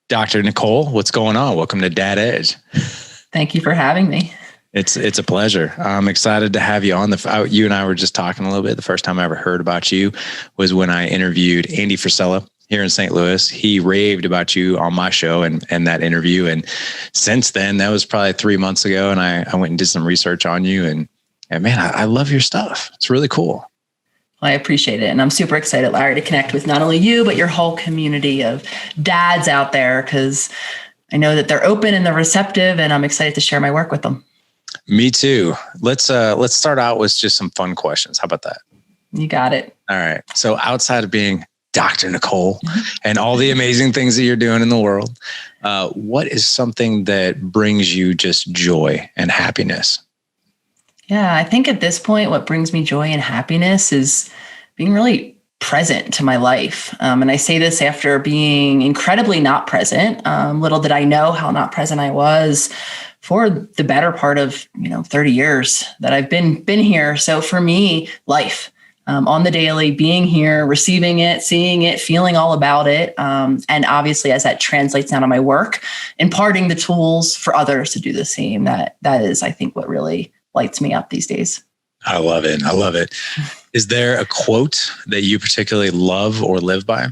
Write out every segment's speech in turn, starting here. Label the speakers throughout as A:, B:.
A: Dr. Nicole, what's going on? Welcome to Dad Edge.
B: Thank you for having me.
A: It's a pleasure. I'm excited to have you on. You and I were just talking a little bit. The first time I ever heard about you was when I interviewed Andy Frisella here in St. Louis. He raved about you on my show and that interview. And since then, that was probably 3 months ago. And I went and did some research on you. And man, I love your stuff. It's really cool.
B: Well, I appreciate it. And I'm super excited, Larry, to connect with not only you, but your whole community of dads out there, because I know that they're open and they're receptive, and I'm excited to share my work with them.
A: Me too. Let's start out with just some fun questions. How about that?
B: You got it.
A: All right. So outside of being Dr. Nicole and all the amazing things that you're doing in the world, what is something that brings you just joy and happiness?
B: Yeah, I think at this point, what brings me joy and happiness is being really present to my life. And I say this after being incredibly not present. Little did I know how not present I was for the better part of 30 years that I've been here. So for me, life on the daily, being here, receiving it, seeing it, feeling all about it. And obviously, as that translates down to my work, imparting the tools for others to do the same. That is, I think, what really lights me up these days.
A: I love it. I love it. Is there a quote that you particularly love or live by?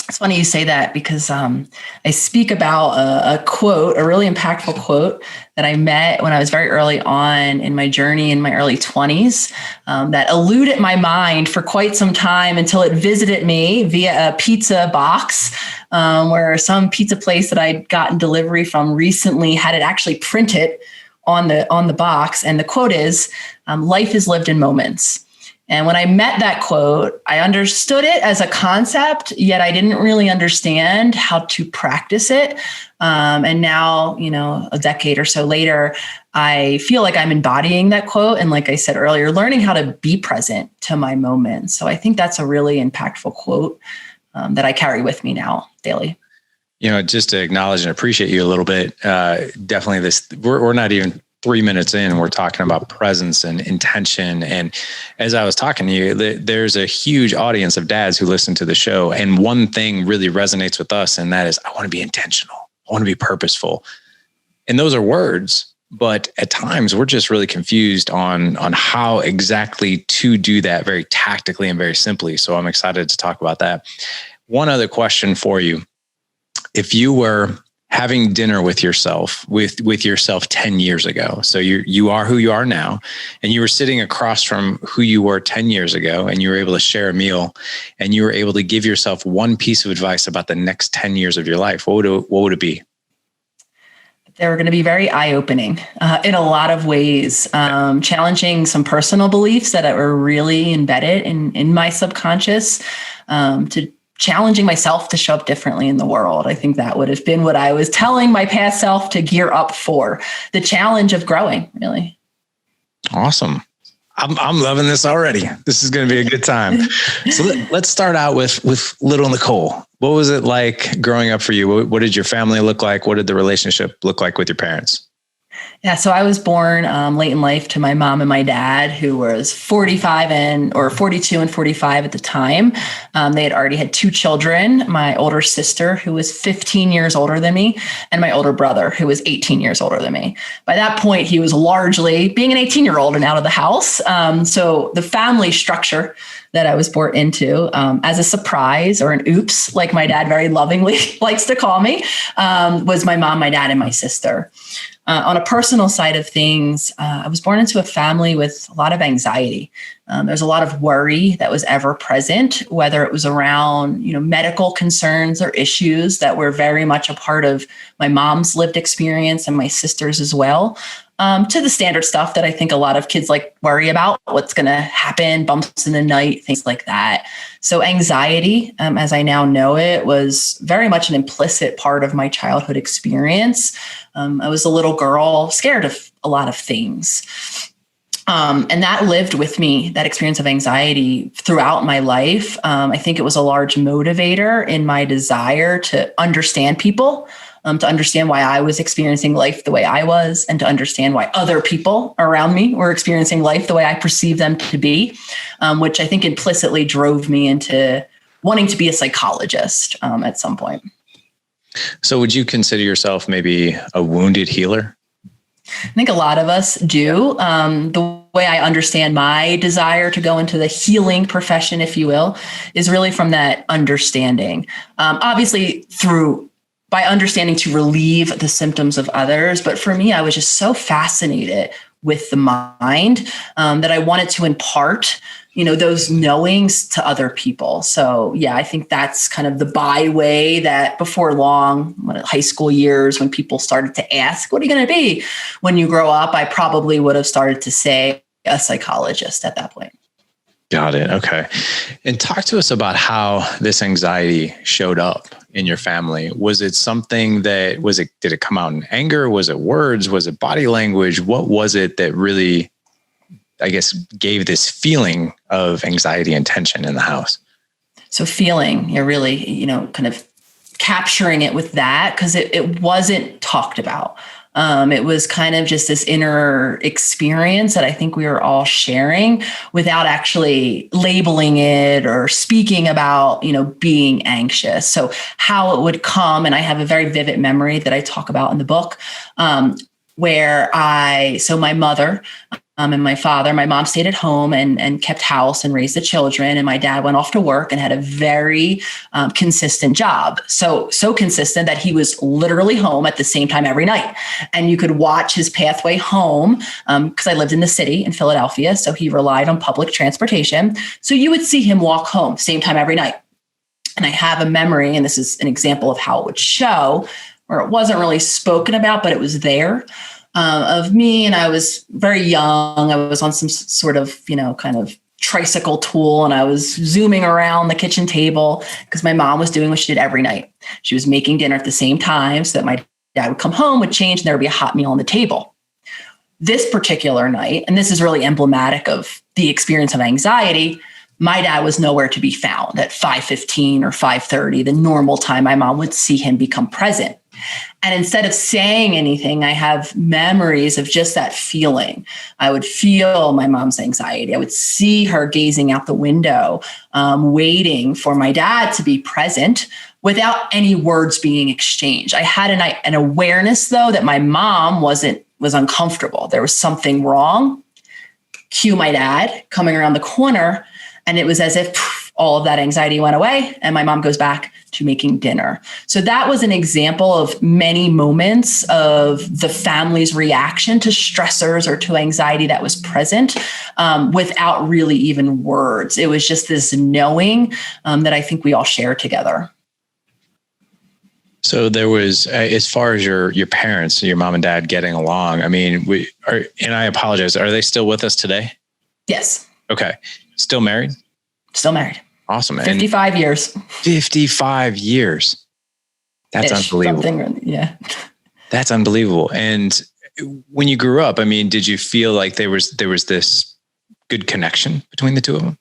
B: It's funny you say that, because I speak about a quote, a really impactful quote that I met when I was very early on in my journey in my early 20s that eluded my mind for quite some time until it visited me via a pizza box where some pizza place that I'd gotten delivery from recently had it actually printed on the box. And the quote is, life is lived in moments. And when I met that quote, I understood it as a concept, yet I didn't really understand how to practice it. And now, a decade or so later, I feel like I'm embodying that quote. And like I said earlier, learning how to be present to my moments. So I think that's a really impactful quote that I carry with me now daily.
A: Just to acknowledge and appreciate you a little bit, definitely we're not even 3 minutes in, we're talking about presence and intention. And as I was talking to you, there's a huge audience of dads who listen to the show. And one thing really resonates with us, and that is, I want to be intentional. I want to be purposeful. And those are words, but at times we're just really confused on how exactly to do that very tactically and very simply. So I'm excited to talk about that. One other question for you. If you were having dinner with yourself 10 years ago, so you are who you are now, and you were sitting across from who you were 10 years ago, and you were able to share a meal, and you were able to give yourself one piece of advice about the next 10 years of your life, what would it be?
B: They were going to be very eye-opening in a lot of ways, challenging some personal beliefs that were really embedded in my subconscious, to challenging myself to show up differently in the world. I think that would have been what I was telling my past self to gear up for, the challenge of growing, really.
A: Awesome. I'm loving this already. This is going to be a good time. So let's start out with little Nicole. What was it like growing up for you? What did your family look like? What did the relationship look like with your parents?
B: Yeah, so I was born late in life to my mom and my dad, who was 42 and 45 at the time. They had already had 2 children, my older sister, who was 15 years older than me, and my older brother, who was 18 years older than me. By that point, he was largely being an 18-year-old and out of the house. So the family structure that I was born into as a surprise, or an oops, like my dad very lovingly likes to call me, was my mom, my dad, and my sister. On a personal side of things, I was born into a family with a lot of anxiety. There's a lot of worry that was ever present, whether it was around, medical concerns or issues that were very much a part of my mom's lived experience and my sister's as well, to the standard stuff that I think a lot of kids worry about, what's going to happen, bumps in the night, things like that. So anxiety, as I now know it, was very much an implicit part of my childhood experience. I was a little girl scared of a lot of things. And that lived with me, that experience of anxiety throughout my life. I think it was a large motivator in my desire to understand people, to understand why I was experiencing life the way I was, and to understand why other people around me were experiencing life the way I perceived them to be, which I think implicitly drove me into wanting to be a psychologist at some point.
A: So would you consider yourself maybe a wounded healer?
B: I think a lot of us do. The way I understand my desire to go into the healing profession, if you will, is really from that understanding. Obviously, by understanding to relieve the symptoms of others. But for me, I was just so fascinated with the mind that I wanted to impart, those knowings to other people. So yeah, I think that's kind of the byway that before long, high school years, when people started to ask, what are you going to be when you grow up? I probably would have started to say a psychologist at that point.
A: Got it. Okay. And talk to us about how this anxiety showed up in your family. Was it something did it come out in anger? Was it words? Was it body language? What was it that really, I guess, gave this feeling of anxiety and tension in the house?
B: So feeling, you're really, kind of capturing it with that, because it wasn't talked about. It was kind of just this inner experience that I think we were all sharing without actually labeling it or speaking about, being anxious. So how it would come, and I have a very vivid memory that I talk about in the book, where my mother and my father, my mom stayed at home and kept house and raised the children. And my dad went off to work and had a very consistent job. So consistent that he was literally home at the same time every night. And you could watch his pathway home because I lived in the city in Philadelphia. So he relied on public transportation. So you would see him walk home same time every night. And I have a memory, and this is an example of how it would show, where it wasn't really spoken about, but it was there. Of me, and I was very young. I was on some sort of, kind of tricycle tool, and I was zooming around the kitchen table because my mom was doing what she did every night. She was making dinner at the same time so that my dad would come home, would change, and there would be a hot meal on the table. This particular night, and this is really emblematic of the experience of anxiety, my dad was nowhere to be found at 5:15 or 5:30, the normal time my mom would see him become present. And instead of saying anything, I have memories of just that feeling. I would feel my mom's anxiety. I would see her gazing out the window, waiting for my dad to be present without any words being exchanged. I had an awareness, though, that my mom was uncomfortable. There was something wrong. Cue my dad coming around the corner. And it was as if all of that anxiety went away and my mom goes back to making dinner. So that was an example of many moments of the family's reaction to stressors or to anxiety that was present without really even words. It was just this knowing that I think we all share together.
A: So there was, as far as your parents, your mom and dad getting along, I mean, and I apologize, are they still with us today?
B: Yes.
A: Okay. Still married?
B: Still married.
A: Awesome.
B: 55 years.
A: 55 years. That's unbelievable.
B: Yeah.
A: That's unbelievable. And when you grew up, I mean, did you feel like there was this good connection between the two of them?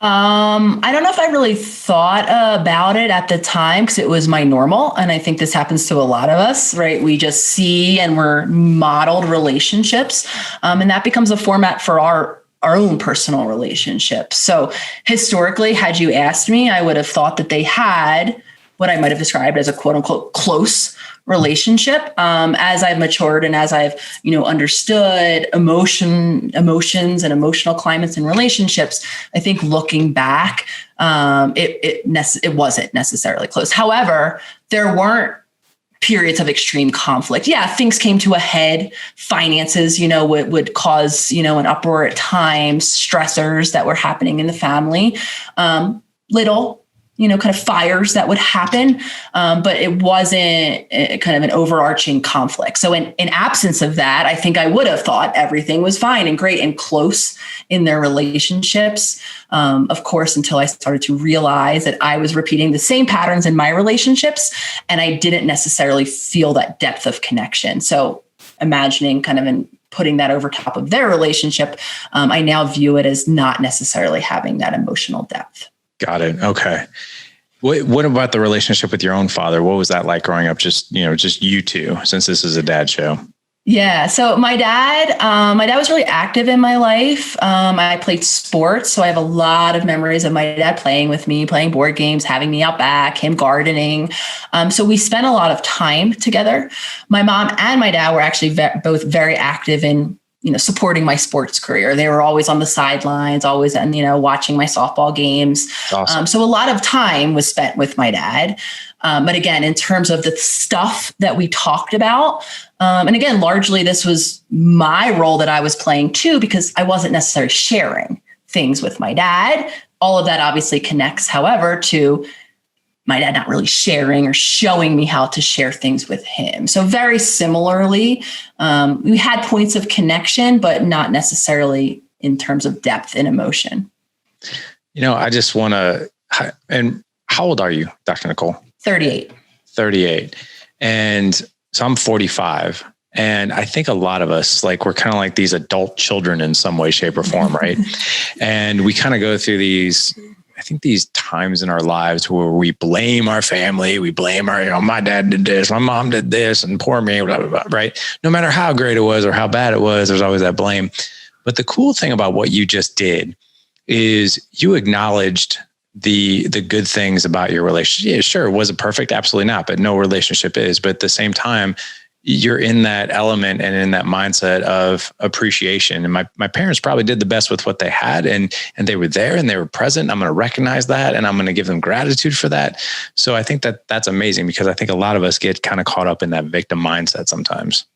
B: I don't know if I really thought about it at the time because it was my normal. And I think this happens to a lot of us, right? We just see and we're modeled relationships. And that becomes a format for our own personal relationships. So historically, had you asked me, I would have thought that they had what I might have described as a quote unquote close relationship. As I've matured and as I've, understood emotions and emotional climates and relationships, I think looking back, it wasn't necessarily close. However, there weren't periods of extreme conflict. Yeah, things came to a head. Finances, would cause, an uproar at times, stressors that were happening in the family, little, kind of fires that would happen. But it wasn't kind of an overarching conflict. So in absence of that, I think I would have thought everything was fine and great and close in their relationships. Of course, until I started to realize that I was repeating the same patterns in my relationships and I didn't necessarily feel that depth of connection. So imagining kind of putting that over top of their relationship, I now view it as not necessarily having that emotional depth.
A: Got it. Okay. What about the relationship with your own father? What was that like growing up? Just you two, since this is a dad show.
B: Yeah. So my dad was really active in my life. I played sports. So I have a lot of memories of my dad playing with me, playing board games, having me out back, him gardening. So we spent a lot of time together. My mom and my dad were actually both very active in, supporting my sports career. They were always on the sidelines, always, watching my softball games.
A: Awesome.
B: So a lot of time was spent with my dad. But again, in terms of the stuff that we talked about, and again, largely this was my role that I was playing too, because I wasn't necessarily sharing things with my dad. All of that obviously connects, however, to my dad not really sharing or showing me how to share things with him. So very similarly, we had points of connection, but not necessarily in terms of depth and emotion.
A: I just want to, and how old are you, Dr. Nicole?
B: 38.
A: 38. And so I'm 45. And I think a lot of us, we're kind of like these adult children in some way, shape, or form, right? And we kind of go through these times in our lives where we blame our family, we blame our, my dad did this, my mom did this, and poor me, blah, blah, blah, right? No matter how great it was or how bad it was, there's always that blame. But the cool thing about what you just did is you acknowledged the good things about your relationship. Yeah, sure. Was it perfect? Absolutely not. But no relationship is. But at the same time, you're in that element and in that mindset of appreciation. And my parents probably did the best with what they had, and they were there and they were present. I'm going to recognize that, and I'm going to give them gratitude for that. So I think that's amazing, because I think a lot of us get kind of caught up in that victim mindset sometimes.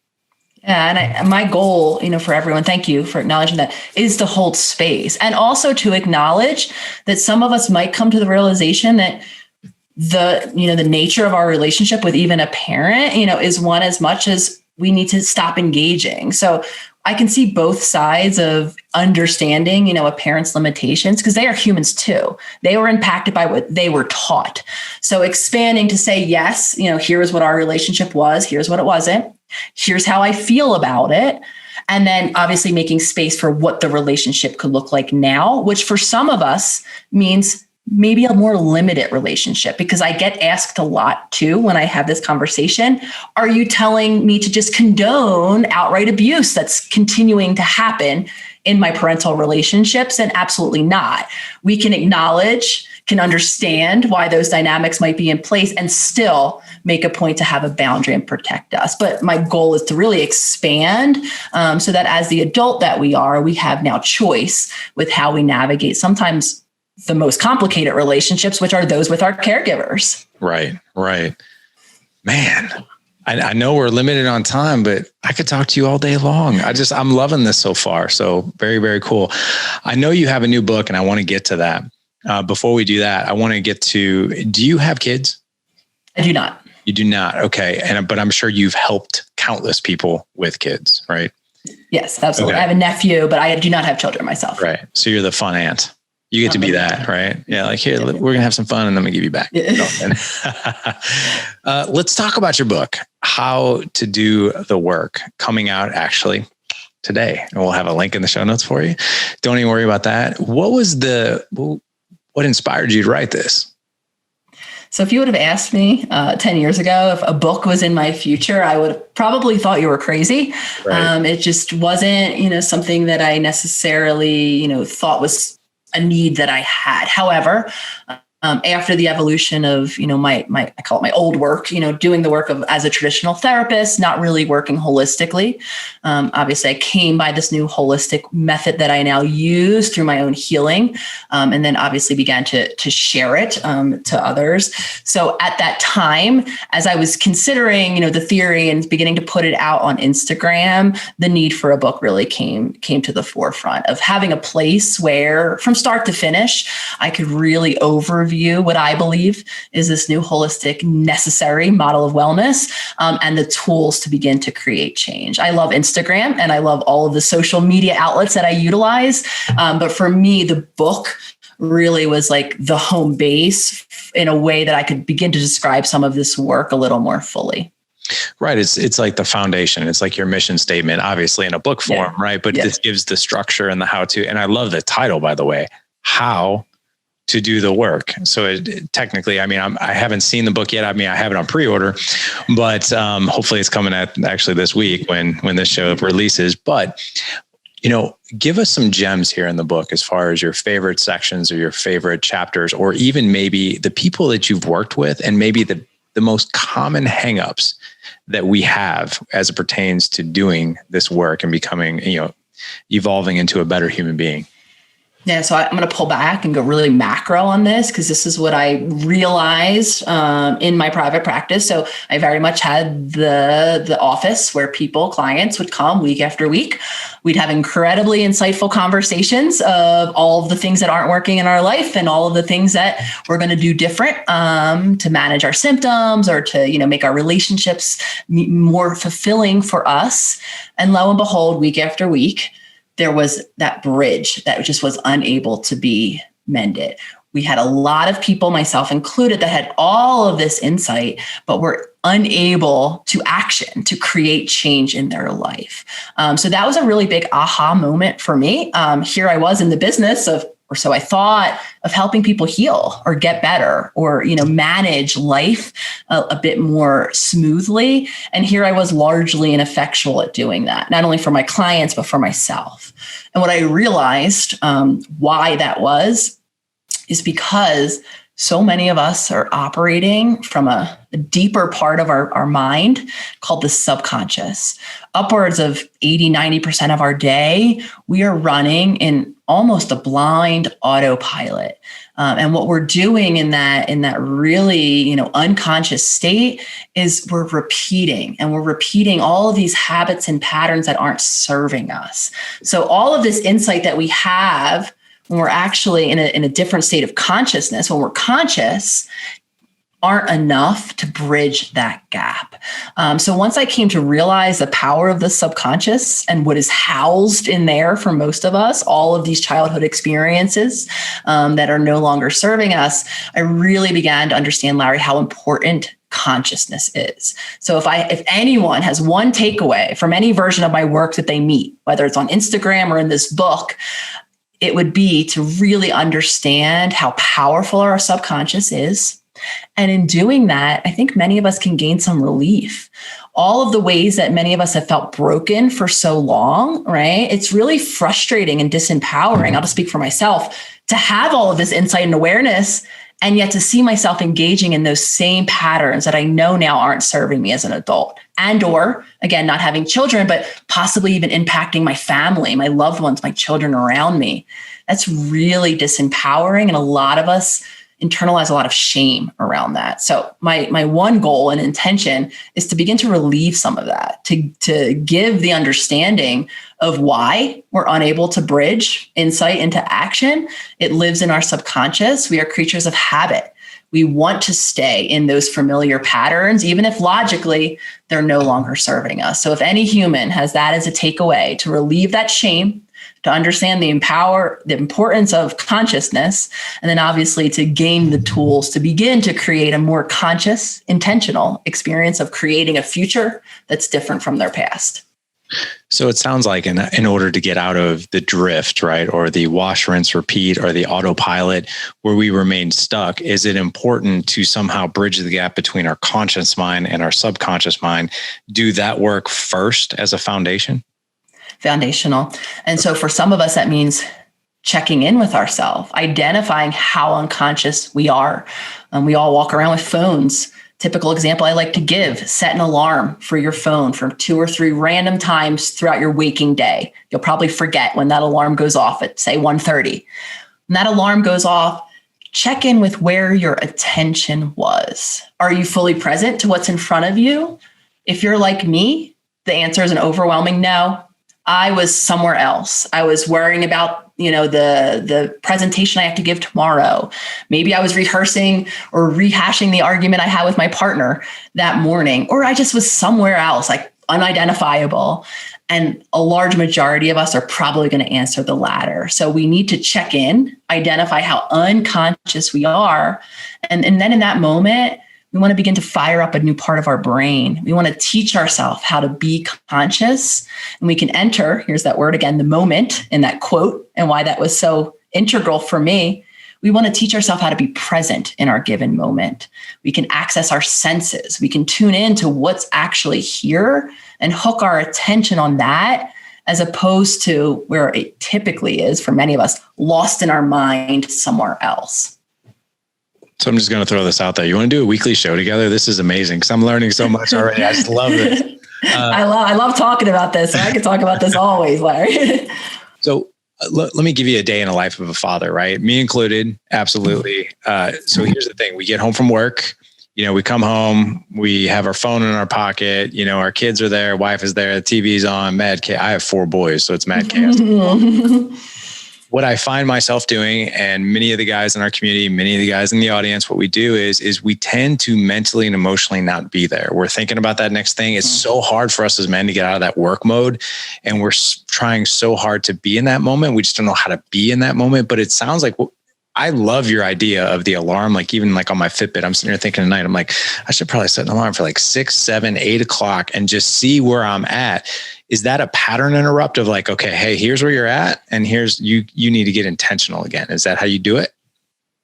B: Yeah. And my goal, for everyone, thank you for acknowledging that, is to hold space, and also to acknowledge that some of us might come to the realization that the nature of our relationship with even a parent, is one as much as we need to stop engaging. So I can see both sides of understanding, a parent's limitations, because they are humans too. They were impacted by what they were taught. So expanding to say, yes, here's what our relationship was. Here's what it wasn't. Here's how I feel about it. And then obviously making space for what the relationship could look like now, which for some of us means maybe a more limited relationship, because I get asked a lot too when I have this conversation. Are you telling me to just condone outright abuse that's continuing to happen in my parental relationships? And absolutely not. We can acknowledge, can understand why those dynamics might be in place, and still make a point to have a boundary and protect us. But my goal is to really expand so that as the adult that we are, we have now choice with how we navigate sometimes the most complicated relationships, which are those with our caregivers.
A: Right. Man, I know we're limited on time, but I could talk to you all day long. I'm loving this so far. So very, very cool. I know you have a new book, and I want to get to that. Before we do that, I want to get to, do you have kids?
B: I do not.
A: You do not. Okay. But I'm sure you've helped countless people with kids, right?
B: Yes, absolutely. Okay. I have a nephew, but I do not have children myself.
A: Right. So you're the fun aunt. You get to be that, right? Yeah. Here, we're going to have some fun, and then we give you back. Let's talk about your book, How to Do the Work, coming out actually today. And we'll have a link in the show notes for you. Don't even worry about that. What inspired you to write this?
B: So if you would have asked me 10 years ago if a book was in my future, I would have probably thought you were crazy. Right. It just wasn't, something that I necessarily, thought was a need that I had. However, after the evolution of, I call it my old work, doing the work of as a traditional therapist, not really working holistically. Obviously I came by this new holistic method that I now use through my own healing. And then obviously began to share it to others. So at that time, as I was considering, the theory and beginning to put it out on Instagram, the need for a book really came to the forefront of having a place where from start to finish, I could really overview what I believe is this new holistic necessary model of wellness and the tools to begin to create change. I love Instagram and I love all of the social media outlets that I utilize. But for me, the book really was like the home base in a way that I could begin to describe some of this work a little more fully.
A: Right. It's like the foundation. It's like your mission statement, obviously in a book form, right? But this gives the structure and the how to. And I love the title, by the way, How to do the work. So technically, I mean, I haven't seen the book yet. I mean, I have it on pre-order, but hopefully it's coming out actually this week when this show releases. But, give us some gems here in the book as far as your favorite sections or your favorite chapters, or even maybe the people that you've worked with and maybe the most common hangups that we have as it pertains to doing this work and becoming, evolving into a better human being.
B: Yeah, so I'm going to pull back and go really macro on this, because this is what I realized in my private practice. So I very much had the office where clients would come week after week. We'd have incredibly insightful conversations of all of the things that aren't working in our life and all of the things that we're going to do different to manage our symptoms or to make our relationships more fulfilling for us. And lo and behold, week after week, there was that bridge that just was unable to be mended. We had a lot of people, myself included, that had all of this insight, but were unable to action, to create change in their life. So that was a really big aha moment for me. Here I was in the business of, or so I thought, of helping people heal or get better or, manage life a bit more smoothly. And here I was largely ineffectual at doing that, not only for my clients, but for myself. And what I realized why that was is because so many of us are operating from a deeper part of our mind called the subconscious. Upwards of 80-90% of our day, we are running in almost a blind autopilot. And what we're doing in that really, unconscious state is we're repeating all of these habits and patterns that aren't serving us. So all of this insight that we have when we're actually in a different state of consciousness, when we're conscious, aren't enough to bridge that gap. So once I came to realize the power of the subconscious and what is housed in there for most of us, all of these childhood experiences that are no longer serving us, I really began to understand, Larry, how important consciousness is. So if anyone has one takeaway from any version of my work that they meet, whether it's on Instagram or in this book, it would be to really understand how powerful our subconscious is. And in doing that, I think many of us can gain some relief. All of the ways that many of us have felt broken for so long, right? It's really frustrating and disempowering. I'll just speak for myself, to have all of this insight and awareness, and yet to see myself engaging in those same patterns that I know now aren't serving me as an adult, and or again, not having children, but possibly even impacting my family, my loved ones, my children around me. That's really disempowering. And a lot of us internalize a lot of shame around that. So my one goal and intention is to begin to relieve some of that, to give the understanding of why we're unable to bridge insight into action. It lives in our subconscious. We are creatures of habit. We want to stay in those familiar patterns, even if logically they're no longer serving us. So if any human has that as a takeaway, to relieve that shame, to understand the importance of consciousness, and then obviously to gain the tools to begin to create a more conscious, intentional experience of creating a future that's different from their past.
A: So it sounds like in order to get out of the drift, right, or the wash, rinse, repeat, or the autopilot where we remain stuck, is it important to somehow bridge the gap between our conscious mind and our subconscious mind? Do that work first as a foundation?
B: Foundational. And so for some of us, that means checking in with ourselves, identifying how unconscious we are. We all walk around with phones. Typical example I like to give: set an alarm for your phone for 2 or 3 random times throughout your waking day. You'll probably forget when that alarm goes off at, say, 1:30. When that alarm goes off, check in with where your attention was. Are you fully present to what's in front of you? If you're like me, the answer is an overwhelming no. I was somewhere else. I was worrying about, the presentation I have to give tomorrow. Maybe I was rehearsing or rehashing the argument I had with my partner that morning, or I just was somewhere else, like unidentifiable. And a large majority of us are probably going to answer the latter. So we need to check in, identify how unconscious we are. And then in that moment, we want to begin to fire up a new part of our brain. We want to teach ourselves how to be conscious. And we can enter, here's that word again, the moment in that quote, and why that was so integral for me. We want to teach ourselves how to be present in our given moment. We can access our senses. We can tune in to what's actually here and hook our attention on that, as opposed to where it typically is for many of us, lost in our mind somewhere else.
A: So I'm just going to throw this out there. You want to do a weekly show together? This is amazing because I'm learning so much already. I just love this.
B: I love talking about this. I could talk about this always, Larry.
A: So let me give you a day in the life of a father, right? Me included. Absolutely. So here's the thing. We get home from work, we come home, we have our phone in our pocket, our kids are there, wife is there, the TV's on, mad chaos. I have 4 boys, so it's mad chaos. What I find myself doing, and many of the guys in our community, many of the guys in the audience, what we do is we tend to mentally and emotionally not be there. We're thinking about that next thing. It's so hard for us as men to get out of that work mode. And we're trying so hard to be in that moment. We just don't know how to be in that moment. But it sounds like, I love your idea of the alarm. Like even like on my Fitbit, I'm sitting here thinking tonight, I'm like, I should probably set an alarm for like 6, 7, 8 o'clock and just see where I'm at. Is that a pattern interrupt of like, okay, hey, here's where you're at. And here's, you need to get intentional again. Is that how you do it?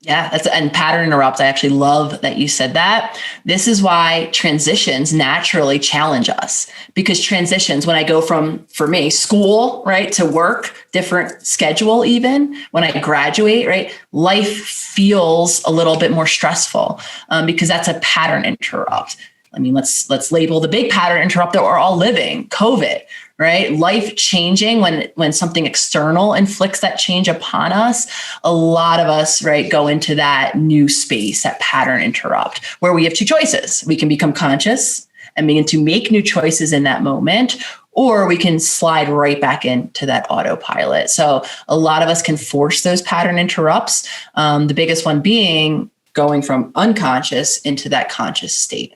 B: Yeah, and pattern interrupts. I actually love that you said that. This is why transitions naturally challenge us, because transitions, when I go from, for me, school, right, to work, different schedule, even when I graduate, right, life feels a little bit more stressful because that's a pattern interrupt. I mean, let's label the big pattern interrupt that we're all living, COVID, right? Life changing when something external inflicts that change upon us. A lot of us, right, go into that new space, that pattern interrupt, where we have 2 choices. We can become conscious and begin to make new choices in that moment, or we can slide right back into that autopilot. So a lot of us can force those pattern interrupts. The biggest one being going from unconscious into that conscious state.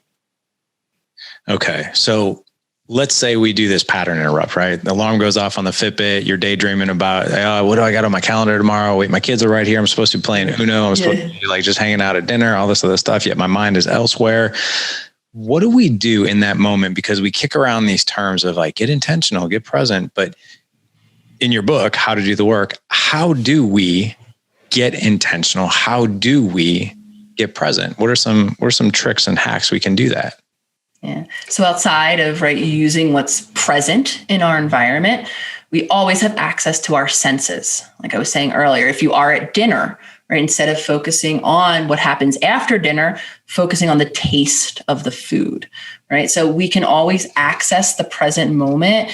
A: Okay. So let's say we do this pattern interrupt, right? The alarm goes off on the Fitbit. You're daydreaming about, what do I got on my calendar tomorrow? Wait, my kids are right here. I'm supposed to be playing Uno. I'm supposed to be like just hanging out at dinner, all this other stuff. Yet my mind is elsewhere. What do we do in that moment? Because we kick around these terms of like, get intentional, get present. But in your book, How to Do the Work, how do we get intentional? How do we get present? What are some tricks and hacks we can do that?
B: Yeah. So outside of, right, using what's present in our environment, we always have access to our senses. Like I was saying earlier, if you are at dinner, right, instead of focusing on what happens after dinner, focusing on the taste of the food, right? So we can always access the present moment.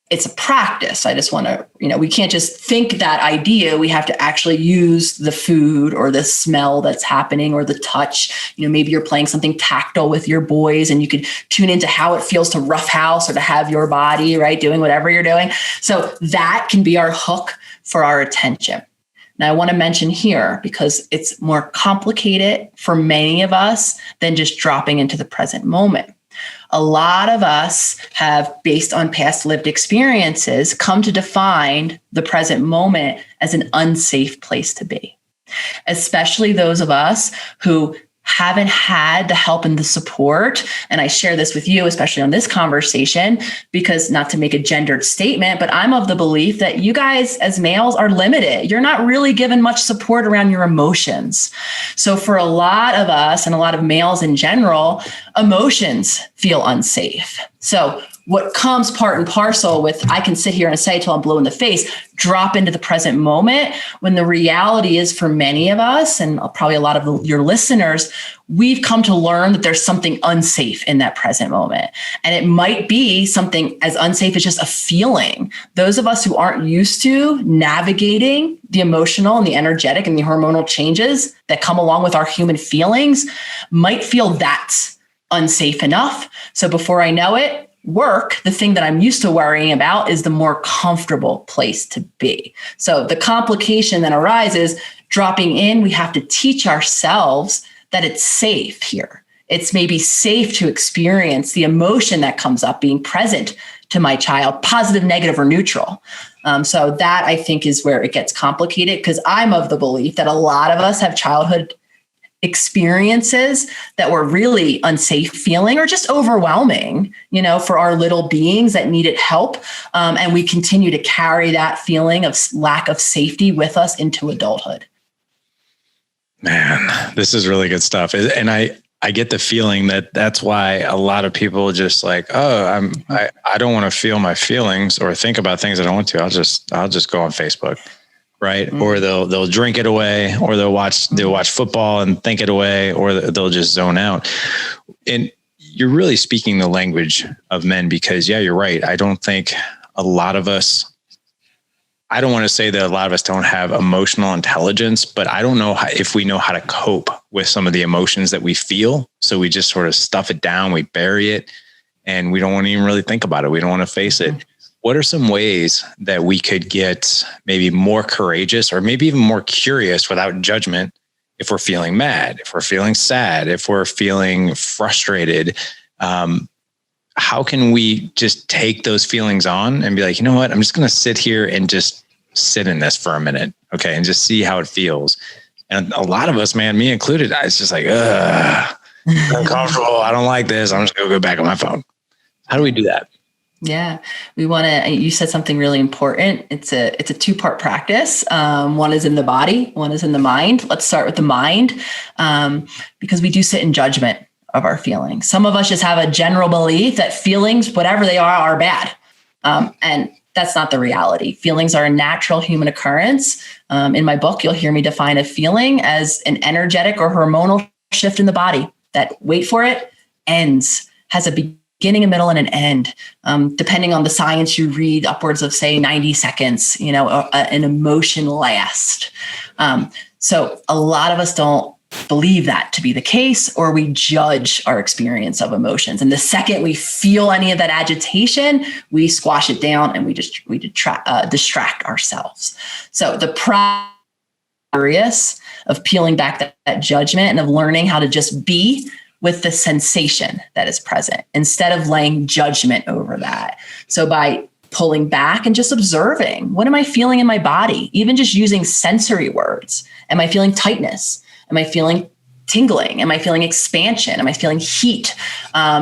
B: It's a practice. I just want to, we can't just think that idea. We have to actually use the food or the smell that's happening or the touch. Maybe you're playing something tactile with your boys and you could tune into how it feels to roughhouse or to have your body, right, doing whatever you're doing. So that can be our hook for our attention. Now, I want to mention here, because it's more complicated for many of us than just dropping into the present moment. A lot of us have, based on past lived experiences, come to define the present moment as an unsafe place to be, especially those of us who haven't had the help and the support. And I share this with you, especially on this conversation, because not to make a gendered statement, but I'm of the belief that you guys as males are limited. You're not really given much support around your emotions. So for a lot of us and a lot of males in general, emotions feel unsafe. So what comes part and parcel with, I can sit here and say till I'm blue in the face, drop into the present moment, when the reality is for many of us, and probably a lot of your listeners, we've come to learn that there's something unsafe in that present moment. And it might be something as unsafe as just a feeling. Those of us who aren't used to navigating the emotional and the energetic and the hormonal changes that come along with our human feelings might feel that's unsafe enough. So before I know it, work, the thing that I'm used to worrying about, is the more comfortable place to be. So the complication that arises dropping in, we have to teach ourselves that it's safe here. It's maybe safe to experience the emotion that comes up, being present to my child, positive, negative, or neutral. So that, I think, is where it gets complicated, because I'm of the belief that a lot of us have childhood experiences that were really unsafe feeling or just overwhelming, for our little beings that needed help. And we continue to carry that feeling of lack of safety with us into adulthood.
A: Man, this is really good stuff. And I get the feeling that that's why a lot of people just like, oh, I don't want to feel my feelings or think about things I don't want to. I'll just go on Facebook. Right. Mm-hmm. Or they'll drink it away, or they'll watch football and think it away, or they'll just zone out. And you're really speaking the language of men, because you're right. I don't think a lot of us, I don't want to say that a lot of us don't have emotional intelligence, but I don't know if we know how to cope with some of the emotions that we feel. So we just sort of stuff it down, we bury it, and we don't want to even really think about it. We don't want to face it. What are some ways that we could get maybe more courageous, or maybe even more curious without judgment, if we're feeling mad, if we're feeling sad, if we're feeling frustrated? How can we just take those feelings on and be like, you know what, I'm just going to sit here and just sit in this for a minute. Okay. And just see how it feels. And a lot of us, man, me included, it's just like, uncomfortable. I don't like this. I'm just going to go back on my phone. How do we do that?
B: Yeah, we want to, you said something really important. It's a two-part practice. One is in the body, one is in the mind. Let's start with the mind, because we do sit in judgment of our feelings. Some of us just have a general belief that feelings, whatever they are bad. And that's not the reality. Feelings are a natural human occurrence. In my book, you'll hear me define a feeling as an energetic or hormonal shift in the body that, wait for it, ends, has a beginning, a middle, and an end. Depending on the science you read, upwards of, say, 90 seconds, an emotion lasts. So a lot of us don't believe that to be the case, or we judge our experience of emotions. And the second we feel any of that agitation, we squash it down and we distract ourselves. So the process of peeling back that judgment and of learning how to just be with the sensation that is present instead of laying judgment over that. So by pulling back and just observing, what am I feeling in my body? Even just using sensory words. Am I feeling tightness? Am I feeling tingling? Am I feeling expansion? Am I feeling heat?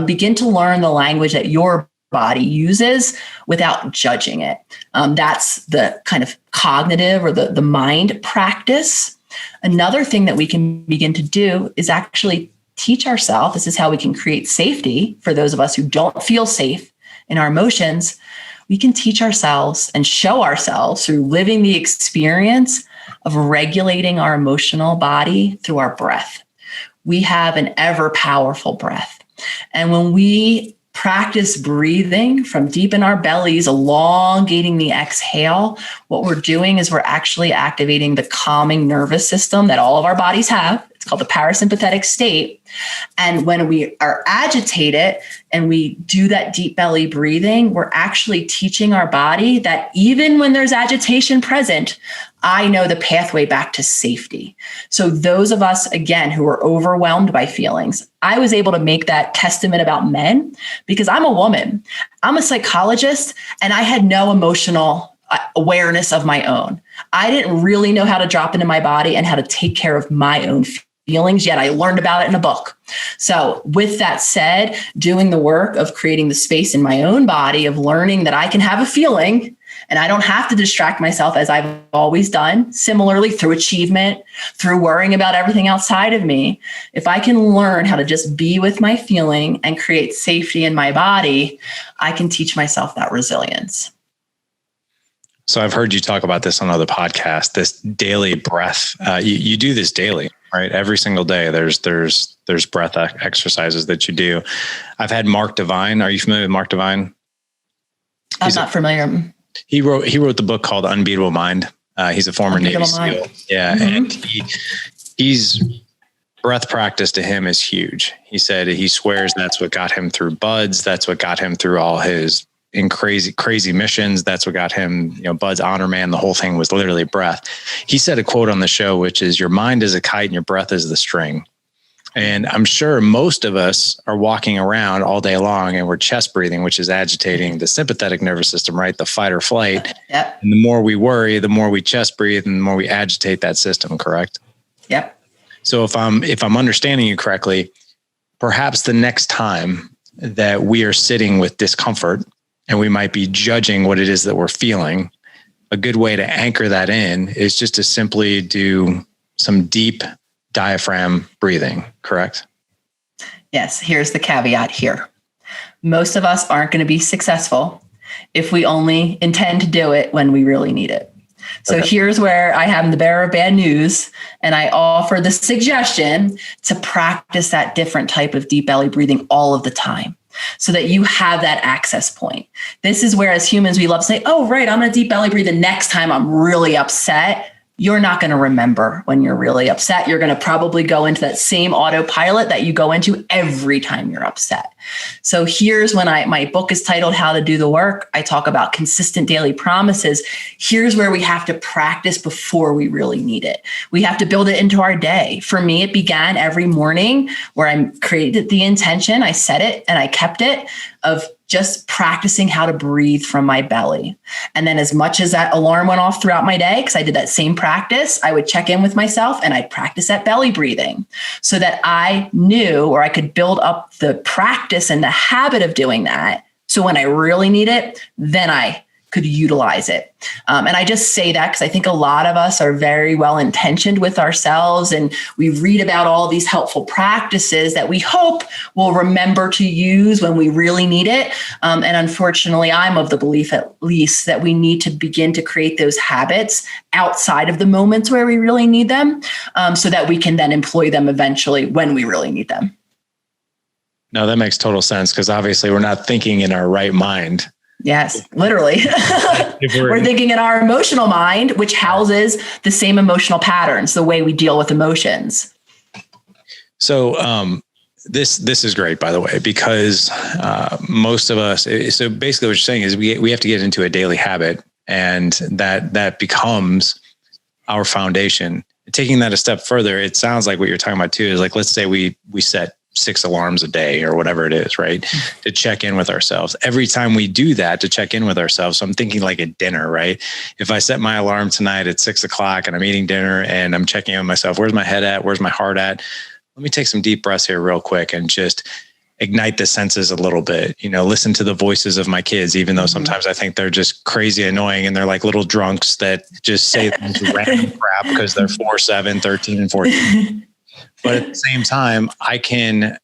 B: Begin to learn the language that your body uses without judging it. That's the kind of cognitive or the mind practice. Another thing that we can begin to do is actually teach ourselves. This is how we can create safety for those of us who don't feel safe in our emotions. We can teach ourselves and show ourselves through living the experience of regulating our emotional body through our breath. We have an ever powerful breath. And when we practice breathing from deep in our bellies, elongating the exhale, what we're doing is we're actually activating the calming nervous system that all of our bodies have. It's called the parasympathetic state. And when we are agitated and we do that deep belly breathing, we're actually teaching our body that even when there's agitation present, I know the pathway back to safety. So those of us, again, who are overwhelmed by feelings, I was able to make that testament about men because I'm a woman. I'm a psychologist and I had no emotional awareness of my own. I didn't really know how to drop into my body and how to take care of my own feelings, yet I learned about it in a book. So with that said, doing the work of creating the space in my own body of learning that I can have a feeling and I don't have to distract myself as I've always done, similarly through achievement, through worrying about everything outside of me. If I can learn how to just be with my feeling and create safety in my body, I can teach myself that resilience.
A: So I've heard you talk about this on other podcasts, this daily breath. You do this daily, right? Every single day, there's breath exercises that you do. I've had Mark Divine. Are you familiar with Mark Divine?
B: I'm not familiar.
A: He wrote the book called Unbeatable Mind. He's a former Navy SEAL. Yeah. Mm-hmm. And he's breath practice to him is huge. He said he swears that's what got him through BUDS. That's what got him through all his crazy missions. That's what got him, BUDS Honor Man. The whole thing was literally breath. He said a quote on the show, which is, your mind is a kite and your breath is the string. And I'm sure most of us are walking around all day long and we're chest breathing, which is agitating the sympathetic nervous system, right? The fight or flight.
B: Yep.
A: And the more we worry, the more we chest breathe and the more we agitate that system, correct?
B: Yep.
A: So if I'm understanding you correctly, perhaps the next time that we are sitting with discomfort and we might be judging what it is that we're feeling, a good way to anchor that in is just to simply do some deep diaphragm breathing, correct?
B: Yes. Here's the caveat here. Most of us aren't going to be successful if we only intend to do it when we really need it. So here's where I am the bearer of bad news, and I offer the suggestion to practice that different type of deep belly breathing all of the time so that you have that access point. This is where, as humans, we love to say, oh, right, I'm going to deep belly breathe the next time I'm really upset. You're not going to remember when you're really upset. You're going to probably go into that same autopilot that you go into every time you're upset. So here's when my book is titled How to Do the Work. I talk about consistent daily promises. Here's where we have to practice before we really need it. We have to build it into our day. For me, it began every morning where I created the intention, I set it, and I kept it of just practicing how to breathe from my belly. And then as much as that alarm went off throughout my day, because I did that same practice, I would check in with myself and I'd practice that belly breathing so that I knew, or I could build up the practice and the habit of doing that. So when I really need it, then I could utilize it. And I just say that because I think a lot of us are very well intentioned with ourselves, and we read about all these helpful practices that we hope we'll remember to use when we really need it. And unfortunately, I'm of the belief, at least, that we need to begin to create those habits outside of the moments where we really need them, so that we can then employ them eventually when we really need them.
A: No, that makes total sense, because obviously we're not thinking in our right mind.
B: Yes, literally. We're thinking in our emotional mind, which houses the same emotional patterns, the way we deal with emotions.
A: So this is great, by the way, because most of us, so basically what you're saying is we have to get into a daily habit, and that becomes our foundation. Taking that a step further, it sounds like what you're talking about too is like, let's say we set 6 alarms a day or whatever it is, right? To check in with ourselves. Every time we do that, to check in with ourselves. So I'm thinking like a dinner, right? If I set my alarm tonight at 6:00 and I'm eating dinner and I'm checking in with myself, where's my head at? Where's my heart at? Let me take some deep breaths here real quick and just ignite the senses a little bit, listen to the voices of my kids, even though sometimes I think they're just crazy annoying and they're like little drunks that just say random crap because they're 4, 7, 13, and 14. But at the same time, I can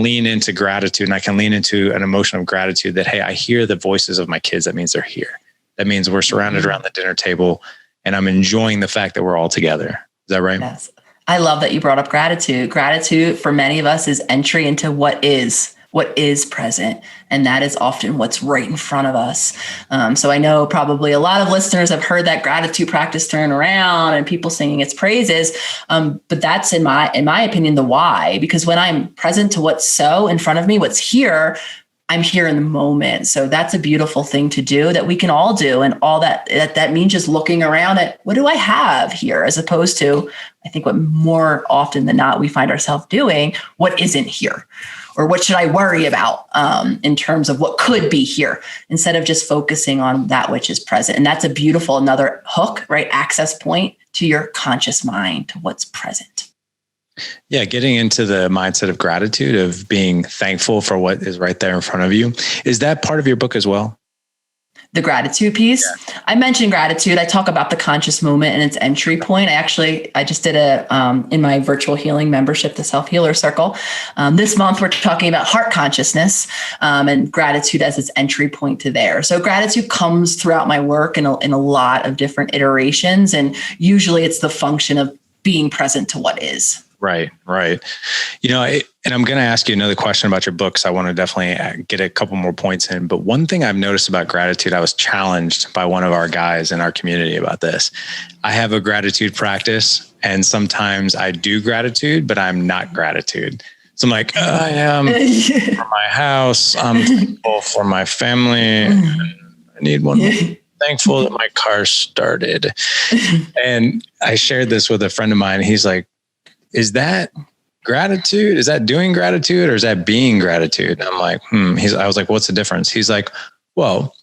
A: lean into gratitude, and I can lean into an emotion of gratitude that, hey, I hear the voices of my kids. That means they're here. That means we're surrounded around the dinner table, and I'm enjoying the fact that we're all together. Is that right?
B: Yes. I love that you brought up gratitude. Gratitude for many of us is entry into what is present. And that is often what's right in front of us. So I know probably a lot of listeners have heard that gratitude practice thrown around and people singing its praises. But that's in my opinion, the why, because when I'm present to what's so in front of me, what's here, I'm here in the moment. So that's a beautiful thing to do that we can all do. And all that means just looking around at what do I have here, as opposed to, I think what more often than not we find ourselves doing, what isn't here, or what should I worry about in terms of what could be here, instead of just focusing on that which is present. And that's a beautiful, another hook, right? Access point to your conscious mind, to what's present.
A: Yeah, getting into the mindset of gratitude, of being thankful for what is right there in front of you. Is that part of your book as well?
B: The gratitude piece. Yeah. I mentioned gratitude. I talk about the conscious moment and its entry point. I just did in my virtual healing membership, the Self Healer Circle. This month, we're talking about heart consciousness and gratitude as its entry point to there. So gratitude comes throughout my work in a lot of different iterations. And usually it's the function of being present to what is.
A: Right. And I'm going to ask you another question about your book, so I want to definitely get a couple more points in. But one thing I've noticed about gratitude, I was challenged by one of our guys in our community about this. I have a gratitude practice, and sometimes I do gratitude, but I'm not gratitude. So I'm like, I am for my house. I'm thankful for my family. I need one more. Thankful that my car started. And I shared this with a friend of mine. He's like, is that gratitude? Is that doing gratitude, or is that being gratitude? And I'm like, I was like, what's the difference? He's like, well,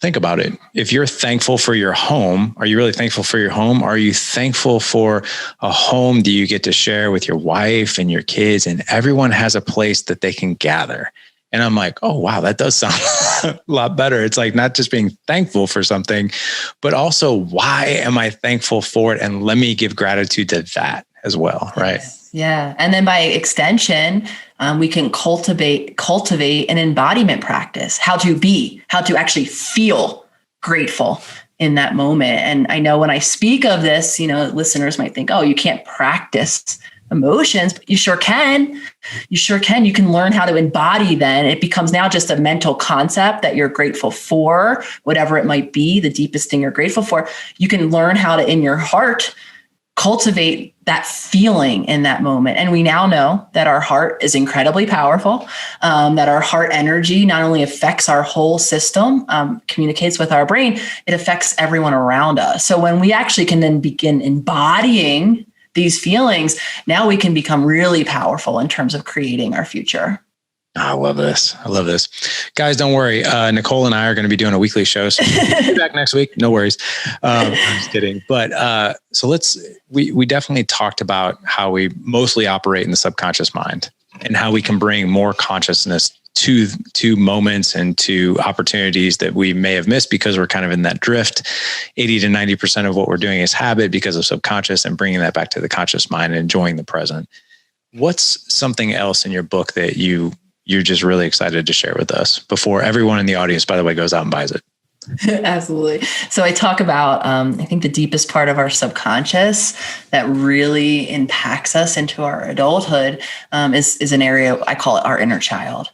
A: think about it. If you're thankful for your home, are you really thankful for your home? Are you thankful for a home that you get to share with your wife and your kids, and everyone has a place that they can gather? And I'm like, oh, wow, that does sound a lot better. It's like not just being thankful for something, but also why am I thankful for it? And let me give gratitude to that. as well, right?
B: Yeah. And then by extension, we can cultivate an embodiment practice, how to actually feel grateful in that moment. And I know when I speak of this, listeners might think, oh, you can't practice emotions, but you sure can. You sure can. You can learn how to embody then. It becomes now just a mental concept that you're grateful for, whatever it might be, the deepest thing you're grateful for. You can learn how to, in your heart, cultivate that feeling in that moment. And we now know that our heart is incredibly powerful, that our heart energy not only affects our whole system, communicates with our brain, it affects everyone around us. So when we actually can then begin embodying these feelings, now we can become really powerful in terms of creating our future.
A: I love this. Guys, don't worry. Nicole and I are going to be doing a weekly show. So we'll be back next week. No worries. I'm just kidding. But so we definitely talked about how we mostly operate in the subconscious mind and how we can bring more consciousness to moments and to opportunities that we may have missed because we're kind of in that drift. 80 to 90% of what we're doing is habit because of subconscious, and bringing that back to the conscious mind and enjoying the present. What's something else in your book that you're just really excited to share with us before everyone in the audience, by the way, goes out and buys it?
B: Absolutely. So I talk about, I think the deepest part of our subconscious that really impacts us into our adulthood is an area, I call it our inner child.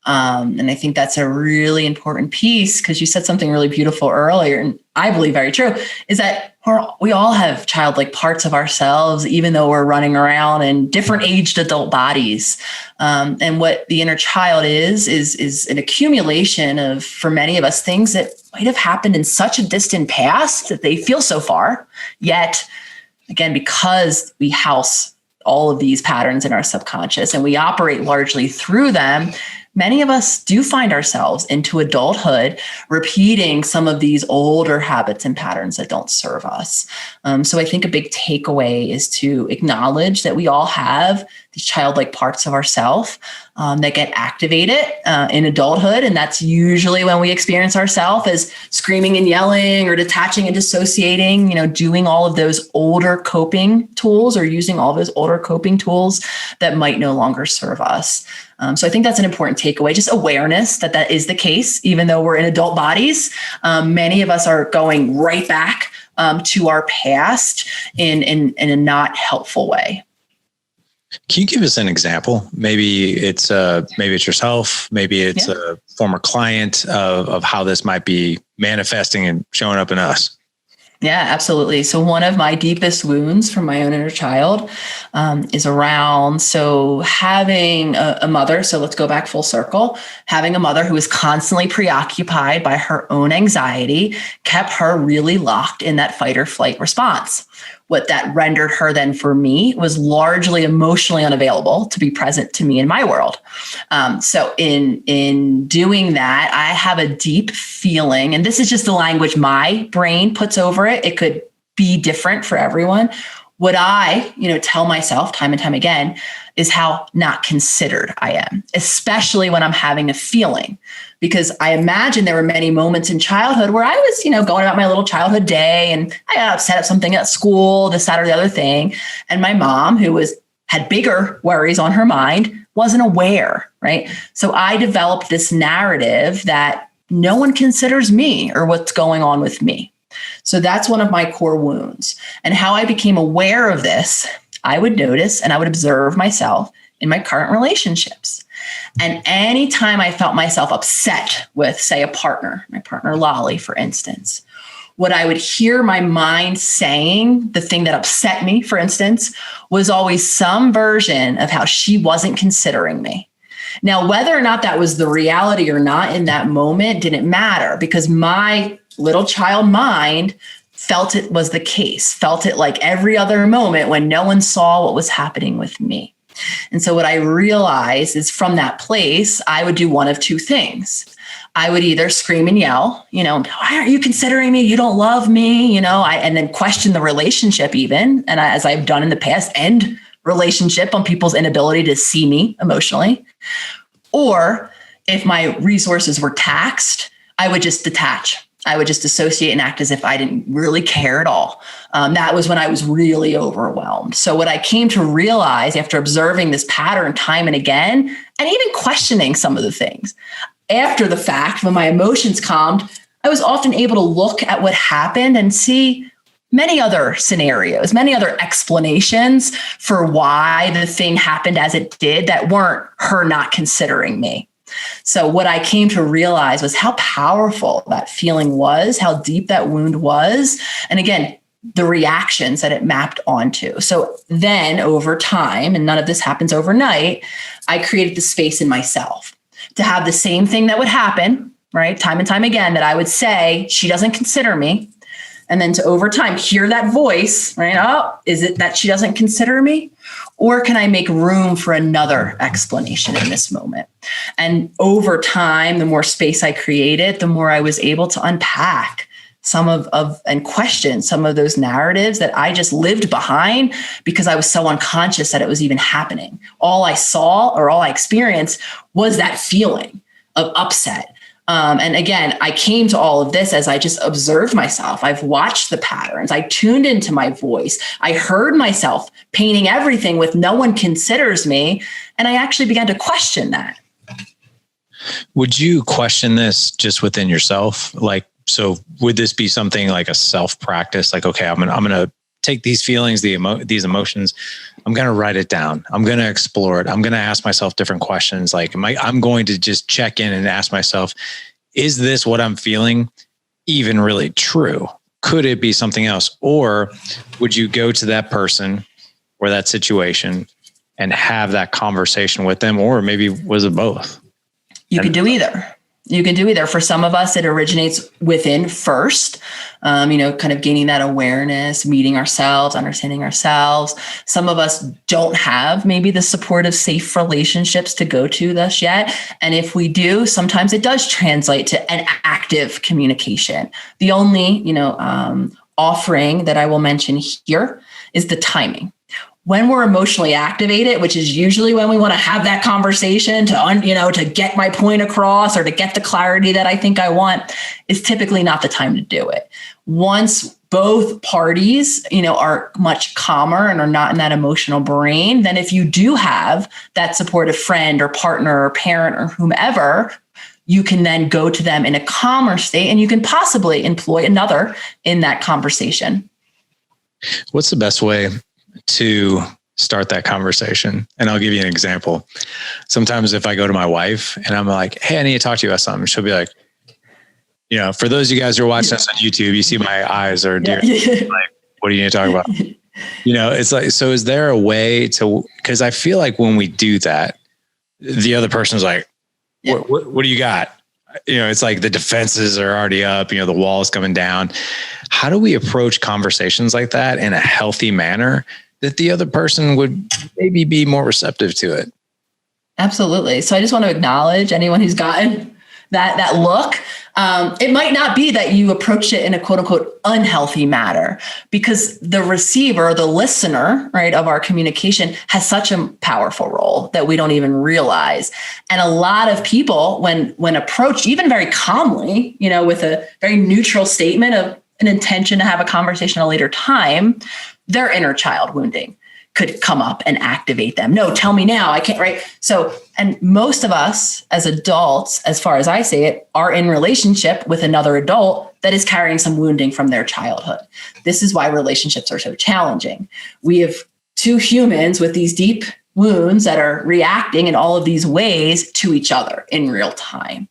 B: And I think that's a really important piece, because you said something really beautiful earlier, and I believe very true, is that we all have childlike parts of ourselves, even though we're running around in different aged adult bodies. And what the inner child is an accumulation of, for many of us, things that might have happened in such a distant past that they feel so far. Yet, again, because we house all of these patterns in our subconscious and we operate largely through them, many of us do find ourselves into adulthood repeating some of these older habits and patterns that don't serve us. So I think a big takeaway is to acknowledge that we all have these childlike parts of ourselves that get activated in adulthood. And that's usually when we experience ourselves as screaming and yelling or detaching and dissociating, doing all of those older coping tools or using all those older coping tools that might no longer serve us. So I think that's an important takeaway, just awareness that is the case, even though we're in adult bodies. Many of us are going right back to our past in a not helpful way.
A: Can you give us an example? Maybe it's yourself, maybe it's a former client of how this might be manifesting and showing up in us.
B: Yeah, absolutely. So one of my deepest wounds from my own inner child is around, having a mother. So let's go back full circle. Having a mother who was constantly preoccupied by her own anxiety kept her really locked in that fight or flight response. What that rendered her then for me was largely emotionally unavailable to be present to me in my world. So in doing that, I have a deep feeling, and this is just the language my brain puts over it. It could be different for everyone. What I, tell myself time and time again is how not considered I am, especially when I'm having a feeling. Because I imagine there were many moments in childhood where I was, going about my little childhood day and I got upset at something at school, this, that, or the other thing. And my mom, who had bigger worries on her mind, wasn't aware, right? So I developed this narrative that no one considers me or what's going on with me. So that's one of my core wounds. And how I became aware of this, I would notice and I would observe myself in my current relationships. And anytime I felt myself upset with, say, a partner, my partner Lolly, for instance, what I would hear my mind saying, the thing that upset me, for instance, was always some version of how she wasn't considering me. Now, whether or not that was the reality or not in that moment didn't matter, because my little child mind felt it was the case, felt it like every other moment when no one saw what was happening with me. And so what I realized is from that place, I would do one of two things. I would either scream and yell, why aren't you considering me? You don't love me, and then question the relationship even. And as I've done in the past, end relationship on people's inability to see me emotionally. Or if my resources were taxed, I would just detach. I would just dissociate and act as if I didn't really care at all. That was when I was really overwhelmed. So what I came to realize after observing this pattern time and again, and even questioning some of the things, after the fact, when my emotions calmed, I was often able to look at what happened and see many other scenarios, many other explanations for why the thing happened as it did that weren't her not considering me. So what I came to realize was how powerful that feeling was, how deep that wound was. And again, the reactions that it mapped onto. So then over time, and none of this happens overnight, I created the space in myself to have the same thing that would happen, right? Time and time again, that I would say, she doesn't consider me. And then to over time, hear that voice, right? Oh, is it that she doesn't consider me? Or can I make room for another explanation in this moment? And over time, the more space I created, the more I was able to unpack some of and question some of those narratives that I just lived behind because I was so unconscious that it was even happening. All I saw or all I experienced was that feeling of upset. And again, I came to all of this as I just observed myself. I've watched the patterns. I tuned into my voice. I heard myself painting everything with no one considers me. And I actually began to question that.
A: Would you question this just within yourself? Like, so would this be something like a self practice? Like, okay, I'm gonna take these feelings, these emotions, I'm going to write it down. I'm going to explore it. I'm going to ask myself different questions. Like, I'm going to just check in and ask myself, is this what I'm feeling even really true? Could it be something else? Or would you go to that person or that situation and have that conversation with them? Or maybe was it both?
B: You can do either. You can do either. For some of us, it originates within first, kind of gaining that awareness, meeting ourselves, understanding ourselves. Some of us don't have maybe the supportive, safe relationships to go to thus yet. And if we do, sometimes it does translate to an active communication. The only, offering that I will mention here is the timing. When we're emotionally activated, which is usually when we want to have that conversation to get my point across or to get the clarity that I think I want, is typically not the time to do it. Once both parties, are much calmer and are not in that emotional brain, then if you do have that supportive friend or partner or parent or whomever, you can then go to them in a calmer state and you can possibly employ another in that conversation.
A: What's the best way to start that conversation? And I'll give you an example. Sometimes if I go to my wife and I'm like, hey, I need to talk to you about something, she'll be like, for those of you guys who are watching this on YouTube, you see my eyes are like, what do you need to talk about? It's like, so is there a way to, because I feel like when we do that, the other person's like, what do you got? It's like the defenses are already up, the wall is coming down. How do we approach conversations like that in a healthy manner that the other person would maybe be more receptive to it?
B: Absolutely. So I just want to acknowledge anyone who's gotten that look. It might not be that you approach it in a quote unquote unhealthy manner, because the receiver, the listener, right, of our communication has such a powerful role that we don't even realize. And a lot of people, when approached even very calmly, with a very neutral statement of an intention to have a conversation at a later time, their inner child wounding could come up and activate them. No, tell me now. I can't, right? So, and most of us as adults, as far as I say it, are in relationship with another adult that is carrying some wounding from their childhood. This is why relationships are so challenging. We have two humans with these deep wounds that are reacting in all of these ways to each other in real time.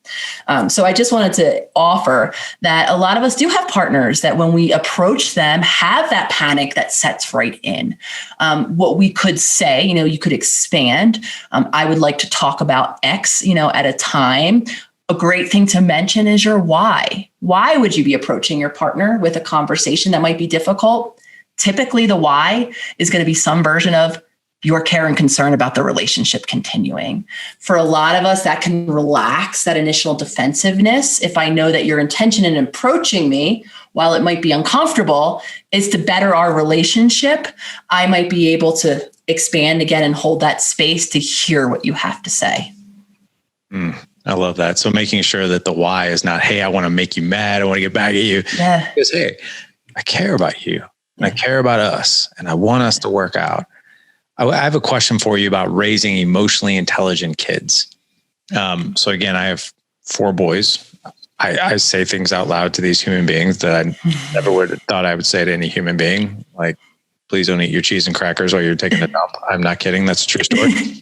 B: So I just wanted to offer that a lot of us do have partners that when we approach them have that panic that sets right in. What we could say, you could expand. I would like to talk about X, at a time. A great thing to mention is your why. Why would you be approaching your partner with a conversation that might be difficult? Typically, the why is going to be some version of your care and concern about the relationship continuing. For a lot of us, that can relax that initial defensiveness. If I know that your intention in approaching me, while it might be uncomfortable, is to better our relationship, I might be able to expand again and hold that space to hear what you have to say.
A: I love that. So making sure that the why is not, hey, I want to make you mad. I want to get back at you.
B: Yeah.
A: Because, hey, I care about you and I care about us and I want us to work out. I have a question for you about raising emotionally intelligent kids. So again, I have 4 boys. I say things out loud to these human beings that I never would have thought I would say to any human being. Like, please don't eat your cheese and crackers while you're taking a dump. I'm not kidding. That's a true story.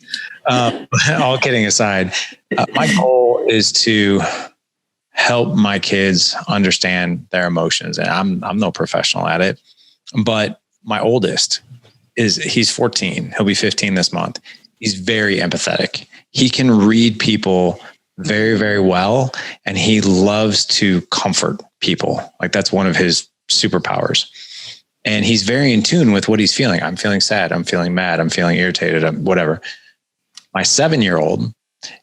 A: All kidding aside, my goal is to help my kids understand their emotions. And I'm no professional at it, but my oldest he's 14. He'll be 15 this month. He's very empathetic. He can read people very, very well. And he loves to comfort people. Like that's one of his superpowers. And he's very in tune with what he's feeling. I'm feeling sad. I'm feeling mad. I'm feeling irritated. Whatever. My 7-year-old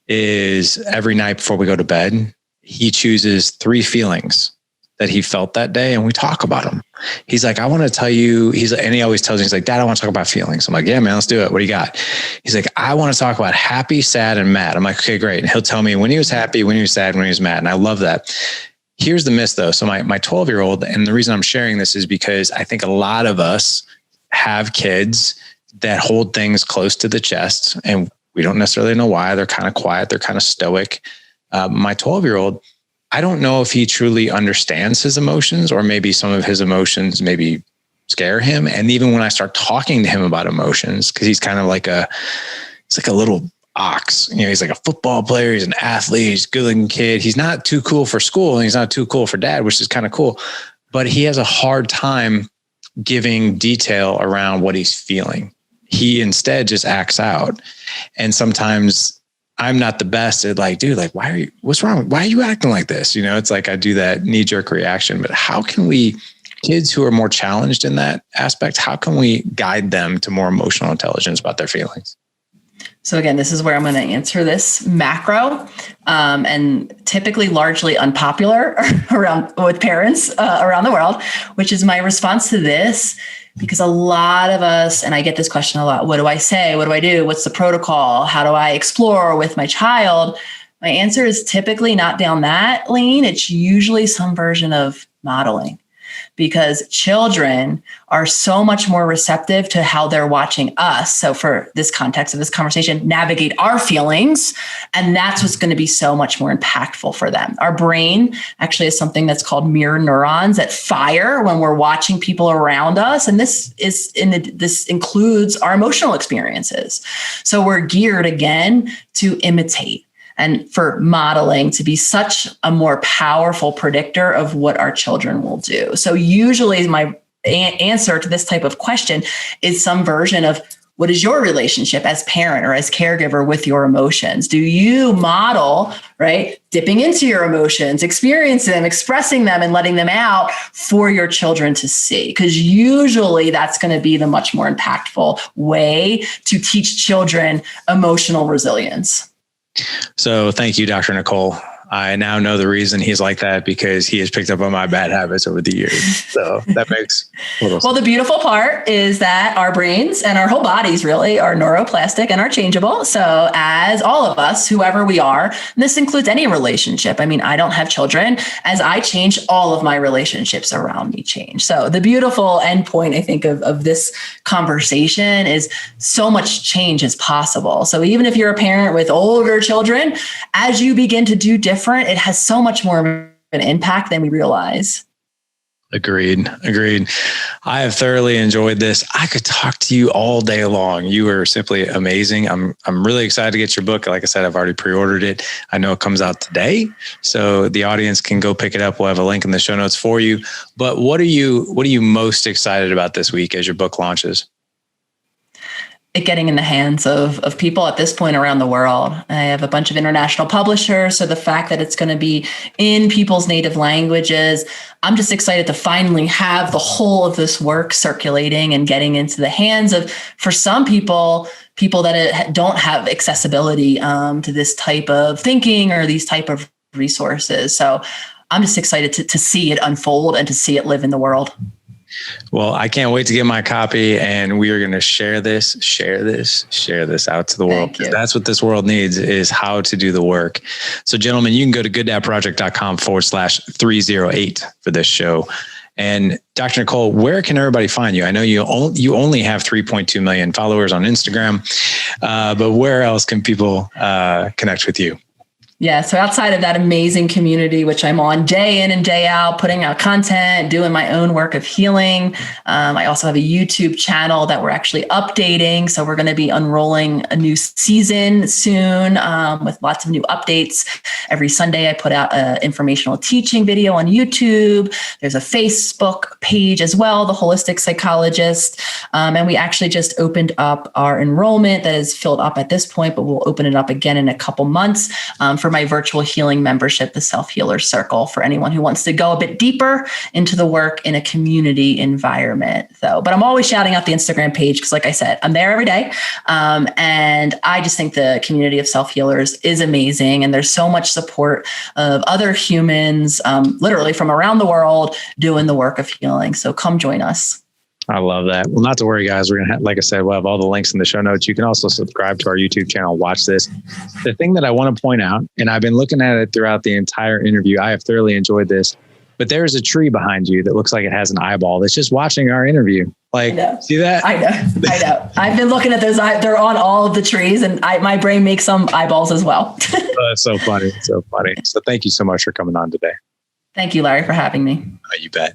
A: is every night before we go to bed, he chooses 3 feelings that he felt that day. And we talk about them. He's like, I want to tell you, and he always tells me, he's like, Dad, I want to talk about feelings. I'm like, yeah, man, let's do it. What do you got? He's like, I want to talk about happy, sad, and mad. I'm like, okay, great. And he'll tell me when he was happy, when he was sad, when he was mad. And I love that. Here's the miss though. So my 12-year-old, and the reason I'm sharing this is because I think a lot of us have kids that hold things close to the chest and we don't necessarily know why. They're kind of quiet. They're kind of stoic. My 12-year-old, I don't know if he truly understands his emotions, or maybe some of his emotions maybe scare him. And even when I start talking to him about emotions, because he's kind of like it's like a little ox, he's like a football player. He's an athlete. He's a good looking kid. He's not too cool for school and he's not too cool for dad, which is kind of cool, but he has a hard time giving detail around what he's feeling. He instead just acts out. And sometimes I'm not the best at like, dude, like, what's wrong? Why are you acting like this? It's like I do that knee jerk reaction, but how can kids who are more challenged in that aspect, how can we guide them to more emotional intelligence about their feelings?
B: So again, this is where I'm going to answer this macro, and typically largely unpopular with parents around the world, which is my response to this. Because a lot of us, and I get this question a lot, what do I say? What do I do? What's the protocol? How do I explore with my child? My answer is typically not down that lane. It's usually some version of modeling, because children are so much more receptive to how they're watching us. So for this context of this conversation, navigate our feelings. And that's what's going to be so much more impactful for them. Our brain actually is something that's called mirror neurons that fire when we're watching people around us. And this includes our emotional experiences. So we're geared again to imitate, and for modeling to be such a more powerful predictor of what our children will do. So usually my answer to this type of question is some version of, what is your relationship as parent or as caregiver with your emotions? Do you model, right, dipping into your emotions, experiencing them, expressing them, and letting them out for your children to see? Because usually that's going to be the much more impactful way to teach children emotional resilience.
A: So thank you, Dr. Nicole. I now know the reason he's like that, because he has picked up on my bad habits over the years. So that makes total sense.
B: Well, the beautiful part is that our brains and our whole bodies really are neuroplastic and are changeable. So as all of us, whoever we are, and this includes any relationship. I mean, I don't have children. As I change, all of my relationships around me change. So the beautiful endpoint, I think, of this conversation is so much change is possible. So even if you're a parent with older children, as you begin to do different, it has so much more of an impact than we realize.
A: Agreed. I have thoroughly enjoyed this. I could talk to you all day long. You are simply amazing. I'm really excited to get your book. Like I said, I've already pre-ordered it. I know it comes out today, so the audience can go pick it up. We'll have a link in the show notes for you. But what are you most excited about this week as your book launches?
B: It getting in the hands of people at this point around the world. I have a bunch of international publishers. So the fact that it's going to be in people's native languages, I'm just excited to finally have the whole of this work circulating and getting into the hands of, for some people that don't have accessibility to this type of thinking or these type of resources. So I'm just excited to see it unfold and to see it live in the world.
A: Well, I can't wait to get my copy, and we are going to share this out to the world. That's what this world needs, is how to do the work. So gentlemen, you can go to gooddadproject.com/308 for this show. And Dr. Nicole, where can everybody find you? I know you only have 3.2 million followers on Instagram, but where else can people connect with you?
B: Yeah. So outside of that amazing community, which I'm on day in and day out, putting out content, doing my own work of healing. I also have a YouTube channel that we're actually updating. So we're going to be unrolling a new season soon with lots of new updates. Every Sunday, I put out an informational teaching video on YouTube. There's a Facebook page as well, the Holistic Psychologist. And we actually just opened up our enrollment that is filled up at this point, but we'll open it up again in a couple months for my virtual healing membership, the Self-Healer Circle, for anyone who wants to go a bit deeper into the work in a community environment. But I'm always shouting out the Instagram page because, like I said, I'm there every day. And I just think the community of self-healers is amazing. And there's so much support of other humans, literally from around the world, doing the work of healing. So come join us.
A: I love that. Well, not to worry, guys. We're going to have, like I said, we'll have all the links in the show notes. You can also subscribe to our YouTube channel, watch this. The thing that I want to point out, and I've been looking at it throughout the entire interview, I have thoroughly enjoyed this, but there's a tree behind you that looks like it has an eyeball that's just watching our interview. Like, see that?
B: I know. I've been looking at those. They're on all of the trees, and my brain makes some eyeballs as well.
A: That's so funny. So funny. So thank you so much for coming on today.
B: Thank you, Larry, for having me.
A: You bet.